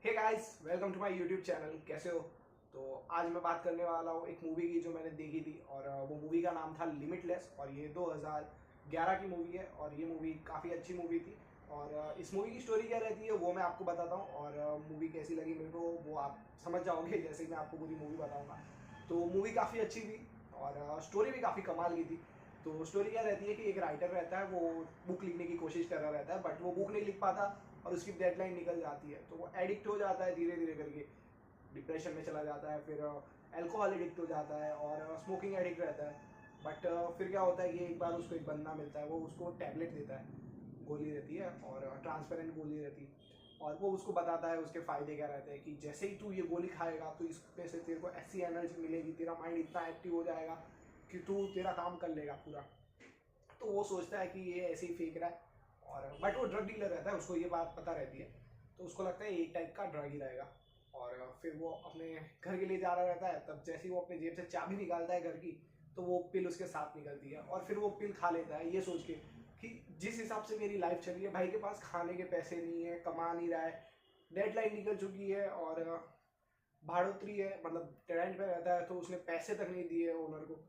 Hey guys, welcome to my YouTube channel. कैसे हो? तो आज मैं बात करने वाला हूँ एक मूवी की जो मैंने देखी थी और वो मूवी का नाम था लिमिटलेस और ये 2011 की मूवी है और ये मूवी काफ़ी अच्छी मूवी थी। और इस मूवी की स्टोरी क्या रहती है वो मैं आपको बताता हूँ और मूवी कैसी लगी मेरे को वो आप समझ जाओगे जैसे ही मैं आपको पूरी मूवी बताऊँगा। तो मूवी काफ़ी अच्छी थी और स्टोरी भी काफ़ी कमाल की थी। तो स्टोरी क्या रहती है कि एक राइटर रहता है, वो बुक लिखने की कोशिश कर रहा रहता है बट वो बुक नहीं लिख पाता और उसकी डेडलाइन निकल जाती है तो वो एडिक्ट हो जाता है धीरे धीरे करके, डिप्रेशन में चला जाता है, फिर अल्कोहल एडिक्ट हो जाता है और स्मोकिंग एडिक्ट रहता है। बट फिर क्या होता है कि एक बार उसको एक बंदा मिलता है, वो उसको टैबलेट देता है, गोली रहती है और ट्रांसपेरेंट गोली रहती है और वो उसको बताता है उसके फ़ायदे क्या रहते हैं कि जैसे ही तू ये गोली खाएगा तो इसमें से तेरे को ऐसी एनर्जी मिलेगी, तेरा माइंड इतना एक्टिव हो जाएगा कि तू तेरा काम कर लेगा पूरा। तो वो सोचता है कि ये ऐसे ही फेंक रहा है और बट वो ड्रग डीलर रहता है, उसको ये बात पता रहती है तो उसको लगता है एक टाइप का ड्रग ही रहेगा। और फिर वो अपने घर के लिए जा रहा रहता है, तब जैसे ही वो अपने जेब से चाबी निकालता है घर की तो वो पिल उसके साथ निकलती है और फिर वो पिल खा लेता है ये सोच के कि जिस हिसाब से मेरी लाइफ चल रही है, भाई के पास खाने के पैसे नहीं है, कमा नहीं रहा है, डेडलाइन निकल चुकी है और भाड़ोत्री है, मतलब रेंट पे रहता है तो उसने पैसे तक नहीं दिए ओनर को।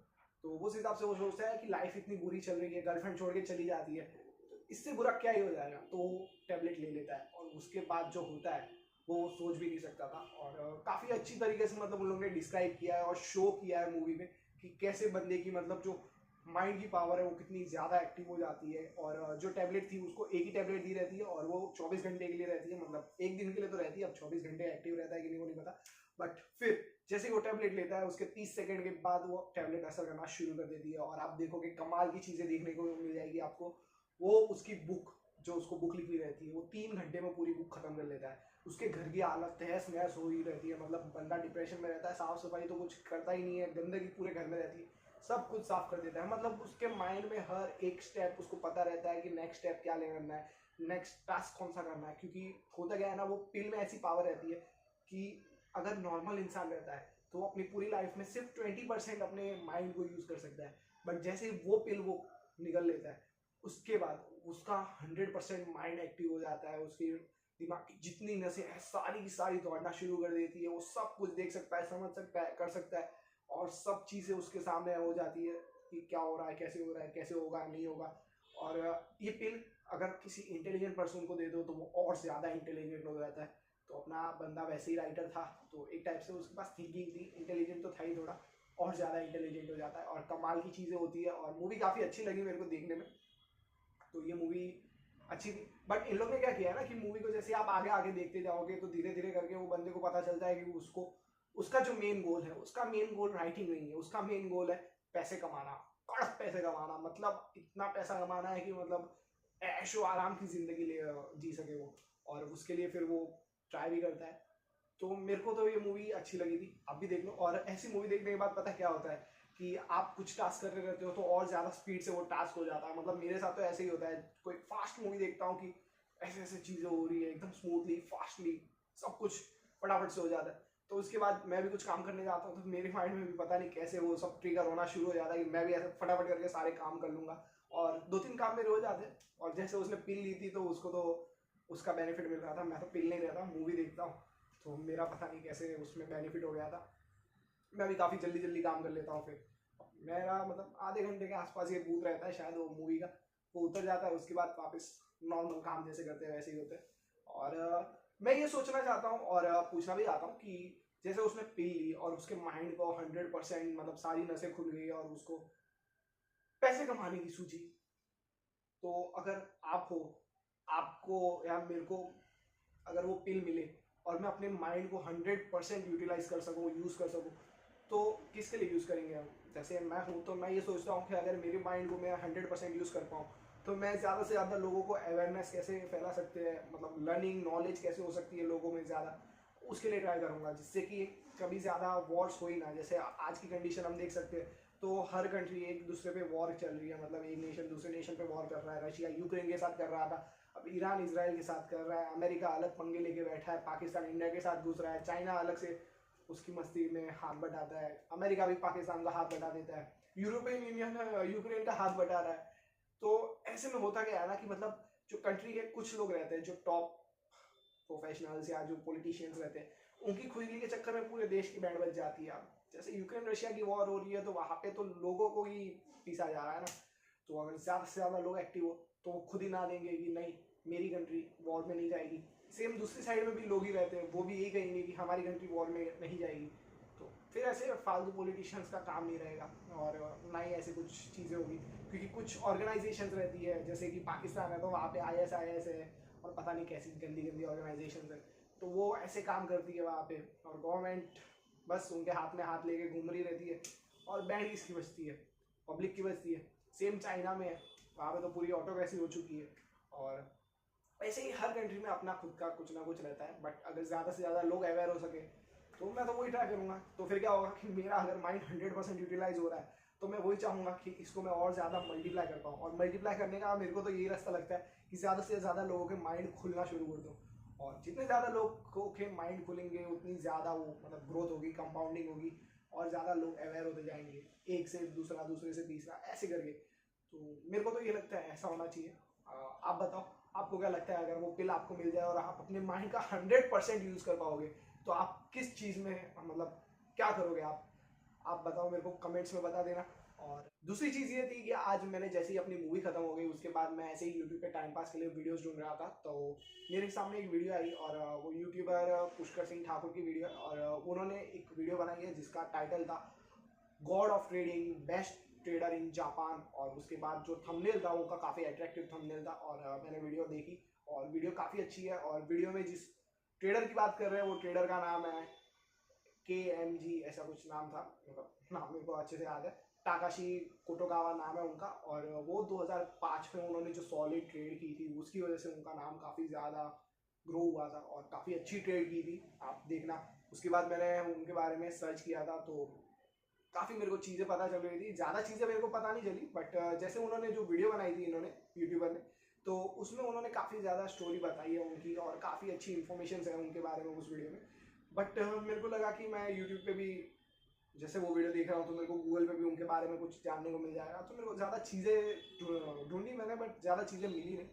तो उस हिसाब से वो सोचता है कि लाइफ इतनी बुरी चल रही है, गर्लफ्रेंड छोड़ के चली जाती है, तो इससे बुरा क्या ही हो जाएगा, तो वो टैबलेट ले लेता है और उसके बाद जो होता है वो सोच भी नहीं सकता था। और काफ़ी अच्छी तरीके से मतलब उन लोगों ने डिस्क्राइब किया है और शो किया है मूवी में कि कैसे बंदे की मतलब जो माइंड की पावर है वो कितनी ज़्यादा एक्टिव हो जाती है। और जो टैबलेट थी उसको एक ही टैबलेट दी रहती है और वो 24 घंटे के लिए रहती है, मतलब एक दिन के लिए तो रहती है, अब 24 घंटे एक्टिव रहता है कि नहीं वो नहीं पता। बट फिर जैसे वो टैबलेट लेता है उसके 30 सेकंड के बाद वो टैबलेट असर करना शुरू कर देती है और आप देखोगे कमाल की चीज़ें देखने को मिल जाएगी आपको। वो उसकी बुक, जो उसको बुक लिखनी रहती है, वो 3 घंटे में पूरी बुक खत्म कर लेता है। उसके घर की हालत तहस नहस हो ही रहती है, मतलब बंदा डिप्रेशन में रहता है, साफ सफाई तो कुछ करता ही नहीं है, गंदगी पूरे घर में रहती है, सब कुछ साफ कर देता है। मतलब उसके माइंड में हर एक स्टेप उसको पता रहता है कि नेक्स्ट स्टेप क्या ले करना है, नेक्स्ट टास्क कौन सा करना है। क्योंकि होता क्या है ना, वो पिल में ऐसी पावर रहती है कि अगर नॉर्मल इंसान रहता है तो वो अपनी पूरी लाइफ में सिर्फ 20% अपने माइंड को यूज कर सकता है, बट जैसे ही वो पिल वो निकल लेता है उसके बाद उसका 100% माइंड एक्टिव हो जाता है, उसकी दिमाग की जितनी नसें हैं सारी की सारी दौड़ना शुरू कर देती है, वो सब कुछ देख सकता है, समझ सकता है, कर सकता है और सब चीज़ें उसके सामने हो जाती है कि क्या हो रहा है, कैसे हो रहा है, कैसे होगा, नहीं होगा। और ये पिल अगर किसी इंटेलिजेंट पर्सन को दे दो तो वो और ज़्यादा इंटेलिजेंट हो जाता है। तो अपना बंदा वैसे ही राइटर था तो एक टाइप से उसके पास थिंकिंग थी, इंटेलिजेंट तो था ही थोड़ा, और ज़्यादा इंटेलिजेंट हो जाता है और कमाल की चीज़ें होती है और मूवी काफ़ी अच्छी लगी मेरे को देखने में। तो ये मूवी अच्छी थी। बट इन लोग ने क्या किया है ना कि मूवी को जैसे आप आगे आगे देखते जाओगे तो धीरे धीरे करके वो बंदे को पता चलता है कि उसको उसका जो मेन गोल है, उसका मेन गोल राइटिंग नहीं है, उसका मेन गोल है पैसे कमाना, कड़क पैसे कमाना, मतलब इतना पैसा कमाना है कि मतलब ऐशो आराम की जिंदगी ले जी सके वो। और उसके लिए फिर वो ट्राई भी करता है। तो मेरे को तो ये मूवी अच्छी लगी थी, आप भी देख लो। और ऐसी मूवी देखने के बाद पता क्या होता है कि आप कुछ टास्क कर रहे रहते हो तो और ज़्यादा स्पीड से वो टास्क हो जाता है। मतलब मेरे साथ तो ऐसे ही होता है, कोई फास्ट मूवी देखता हूँ कि ऐसे ऐसे चीज़ें हो रही है एकदम स्मूथली फास्टली, सब कुछ फटाफट से हो जाता है। तो उसके बाद मैं भी कुछ काम करने जाता हूँ तो मेरे माइंड में भी पता नहीं कैसे वो सब ट्रिगर होना शुरू हो जाता है कि मैं भी ऐसे फटाफट करके सारे काम कर लूँगा और 2-3 काम मेरे हो जाते हैं। और जैसे उसने पिल ली थी तो उसको तो उसका बेनिफिट मिल रहा था, मैं तो पिल नहीं रहता, मूवी देखता हूँ तो मेरा पता नहीं कैसे उसमें बेनिफिट हो गया था। मैं भी काफ़ी जल्दी जल्दी काम कर लेता हूँ। फिर मेरा मतलब आधे घंटे के आसपास ये बूथ रहता है शायद वो मूवी का, वो उतर जाता है, उसके बाद वापस नॉर्मल काम जैसे करते हैं वैसे ही होते हैं। और मैं ये सोचना चाहता हूँ और पूछना भी चाहता हूँ कि जैसे उसने पी ली और उसके माइंड को 100% मतलब सारी नसें खुल गई और उसको पैसे कमाने की सूझी, तो अगर आप हो, आपको या मेरे को अगर वो पिल मिले और मैं अपने माइंड को 100% यूटिलाइज कर सकूँ, यूज़ कर सकूँ, तो किसके लिए यूज़ करेंगे हम? जैसे मैं हूँ तो मैं ये सोचता हूँ कि अगर मेरे माइंड को मैं 100% यूज़ कर पाऊँ तो मैं ज़्यादा से ज़्यादा लोगों को अवेयरनेस कैसे फैला सकते हैं, मतलब लर्निंग नॉलेज कैसे हो सकती है लोगों में ज़्यादा, उसके लिए ट्राई करूँगा जिससे कि कभी ज़्यादा वॉर्स हो ही ना। जैसे आज की कंडीशन हम देख सकते हैं तो हर कंट्री एक दूसरे पे वॉर चल रही है, मतलब एक नेशन दूसरे नेशन पे वॉर कर रहा है, रशिया यूक्रेन के साथ कर रहा था, अब ईरान इसराइल के साथ कर रहा है, अमेरिका अलग पंगे लेके बैठा है, पाकिस्तान इंडिया के साथ घुस रहा है, चाइना अलग से उसकी मस्ती में हाथ बटाता है, अमेरिका भी पाकिस्तान का हाथ बटा देता है, यूरोपियन यूनियन यूक्रेन का हाथ बटा रहा है। तो ऐसे में होता क्या है ना कि मतलब जो कंट्री के कुछ लोग रहते हैं जो टॉप प्रोफेशनल्स या जो पॉलिटिशियंस रहते हैं, उनकी खुजली के चक्कर में पूरे देश की बैंड बज जाती है। अब जैसे यूक्रेन रशिया की वॉर हो रही है तो वहाँ पे तो लोगों को ही पीसा जा रहा है ना, तो अगर ज़्यादा से ज़्यादा लोग एक्टिव हो तो वो खुद ही ना देंगे कि नहीं मेरी कंट्री वॉर में नहीं जाएगी। सेम दूसरी साइड में भी लोग ही रहते हैं, वो भी यही कहेंगे कि हमारी कंट्री वॉर में नहीं जाएगी। तो फिर ऐसे फालतू पॉलिटिशियंस का काम नहीं रहेगा और ना ही ऐसे कुछ चीज़ें होगी, क्योंकि कुछ ऑर्गेनाइजेशंस रहती है जैसे कि पाकिस्तान है तो वहाँ पे ISIS है और पता नहीं कैसी गंदी गंदी ऑर्गेनाइजेशंस है, तो वो ऐसे काम करती है वहाँ पे, और गवर्नमेंट बस उनके हाथ में हाथ लेके घूम रही रहती है और बैंड किसकी बचती है, पब्लिक की बचती है। सेम चाइना में है, वहाँ पे तो पूरी ऑटोक्रेसी हो चुकी है। और ऐसे ही हर कंट्री में अपना खुद का कुछ ना कुछ रहता है, बट अगर ज़्यादा से ज़्यादा लोग अवेयर हो सके तो मैं तो वही ट्राई करूँगा। तो फिर क्या होगा कि मेरा अगर माइंड 100% यूटिलाइज हो रहा है तो मैं वही चाहूँगा कि इसको मैं और ज़्यादा मल्टीप्लाई कर पाऊँ, और मल्टीप्लाई करने का मेरे को तो यही रास्ता लगता है कि ज़्यादा से ज़्यादा लोगों के माइंड खुलना शुरू कर दूँ, और जितने ज़्यादा लोगों के माइंड खुलेंगे उतनी ज़्यादा वो मतलब ग्रोथ होगी, कंपाउंडिंग होगी, और ज़्यादा लोग अवेयर होते जाएंगे, एक से दूसरा, दूसरे से तीसरा, ऐसे करके। तो मेरे को तो ये लगता है ऐसा होना चाहिए। आप बताओ आपको क्या लगता है, अगर वो पिल आपको मिल जाए और आप अपने माइंड का 100% यूज़ कर पाओगे तो आप किस चीज़ में मतलब क्या करोगे आप बताओ, मेरे को कमेंट्स में बता देना। और दूसरी चीज़ ये थी कि आज मैंने जैसे ही अपनी मूवी खत्म हो गई उसके बाद मैं ऐसे ही यूट्यूब पे टाइम पास के लिए वीडियोस ढूंढ रहा था, तो मेरे सामने एक वीडियो आई, और वो यूट्यूबर पुष्कर सिंह ठाकुर की वीडियो है, और उन्होंने एक वीडियो बनाई है जिसका टाइटल था God of trading, best trader in Japan, और उसके बाद जो थंबनेल था उनका काफ़ी अट्रैक्टिव थंबनेल था, और मैंने वीडियो देखी और वीडियो काफ़ी अच्छी है। और वीडियो में जिस ट्रेडर की बात कर रहे हैं वो ट्रेडर का नाम है KMG, ऐसा कुछ नाम था, मतलब नाम मेरे को अच्छे से याद है, टाकाशी कोटोगावा नाम है उनका, और वो 2005 में उन्होंने जो सॉलिड ट्रेड की थी उसकी वजह से उनका नाम काफ़ी ज़्यादा ग्रो हुआ था और काफ़ी अच्छी ट्रेड की थी, आप देखना। उसके बाद मैंने उनके बारे में सर्च किया था तो काफ़ी मेरे को चीज़ें पता चल रही थी, ज़्यादा चीज़ें मेरे को पता नहीं चली, बट जैसे उन्होंने जो वीडियो बनाई थी इन्होंने यूट्यूबर ने, तो उसमें उन्होंने काफ़ी ज़्यादा स्टोरी बताई है उनकी, और काफ़ी अच्छी इन्फॉर्मेशन है उनके बारे में उस वीडियो में। बट मेरे को लगा कि मैं यूट्यूब पे भी जैसे वो वीडियो देख रहा हूँ तो मेरे को गूगल पे भी उनके बारे में कुछ जानने को मिल जाएगा, तो मेरे को ज़्यादा चीज़ें ढूंढी मैंने, बट ज़्यादा चीज़ें मिली नहीं।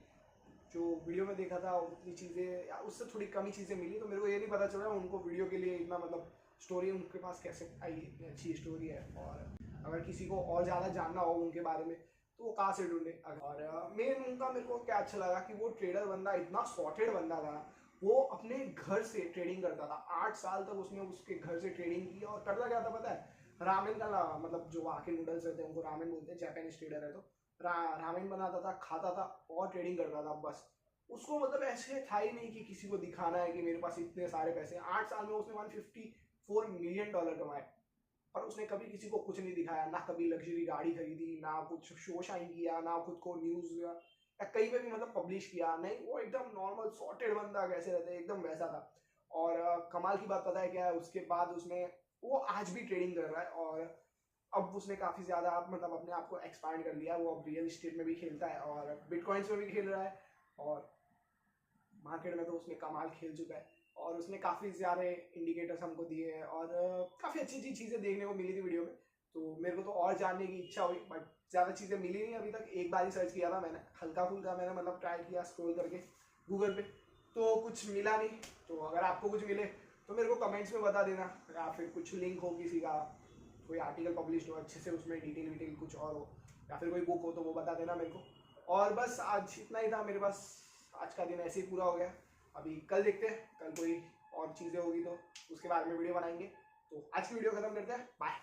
जो वीडियो में देखा था उतनी चीज़ें या उससे थोड़ी कम ही चीज़ें मिली, तो मेरे को ये नहीं पता चल रहा उनको वीडियो के लिए इतना मतलब स्टोरी उनके पास कैसे आई, इतनी अच्छी स्टोरी है। और अगर किसी को और ज़्यादा जानना हो उनके बारे में तो वो कहाँ से ढूंढे। और मेन उनका मेरे को क्या अच्छा लगा कि वो ट्रेडर बंदा इतना सॉर्टेड बंदा था, वो अपने घर से ट्रेडिंग करता था, 8 साल तक उसने उसके घर से ट्रेडिंग की, और करता क्या था पता है, रामेन का मतलब जो वहाँ के नूडल्स रहते हैं उनको रामेन बोलते हैं, जापानीज ट्रेडर है तो रामेन बनाता था, खाता था और ट्रेडिंग करता था बस। उसको मतलब ऐसे था ही नहीं कि किसी को दिखाना है कि मेरे पास इतने सारे पैसे। 8 साल में उसने $154 मिलियन कमाए, और उसने कभी किसी को कुछ नहीं दिखाया, ना कभी लग्जरी गाड़ी खरीदी, ना कुछ शो शाइन किया, ना खुद को न्यूज़ या कहीं पे भी मतलब पब्लिश किया, नहीं, वो एकदम नॉर्मल सॉर्टेड बंदा कैसे रहते हैं एकदम वैसा था। और कमाल की बात पता है क्या है, उसके बाद उसने वो आज भी ट्रेडिंग कर रहा है, और अब उसने काफ़ी ज़्यादा मतलब अपने आप को एक्सपांड कर लिया, वो अब रियल इस्टेट में भी खेलता है और बिटकॉइंस में भी खेल रहा है, और मार्केट में तो उसने कमाल खेल चुका है, और उसने काफ़ी सारे इंडिकेटर्स हमको दिए हैं, और काफ़ी अच्छी अच्छी चीज़ें देखने को मिली थी वीडियो में। तो मेरे को तो और जानने की इच्छा हुई, बट ज़्यादा चीज़ें मिली नहीं अभी तक। एक बार ही सर्च किया था मैंने, हल्का फुल्का मैंने मतलब ट्राई किया स्क्रॉल करके गूगल पे, तो कुछ मिला नहीं। तो अगर आपको कुछ मिले तो मेरे को कमेंट्स में बता देना, या फिर कुछ लिंक हो किसी का, कोई आर्टिकल पब्लिश हो अच्छे से, उसमें डिटेल विटेल कुछ और हो, या फिर कोई बुक हो तो वो बता देना मेरे को। और बस आज इतना ही था मेरे पास, आज का दिन ऐसे ही पूरा हो गया। अभी कल देखते हैं, कल कोई और चीज़ें होगी तो उसके बारे में वीडियो बनाएंगे। तो आज की वीडियो खत्म करते हैं, बाय।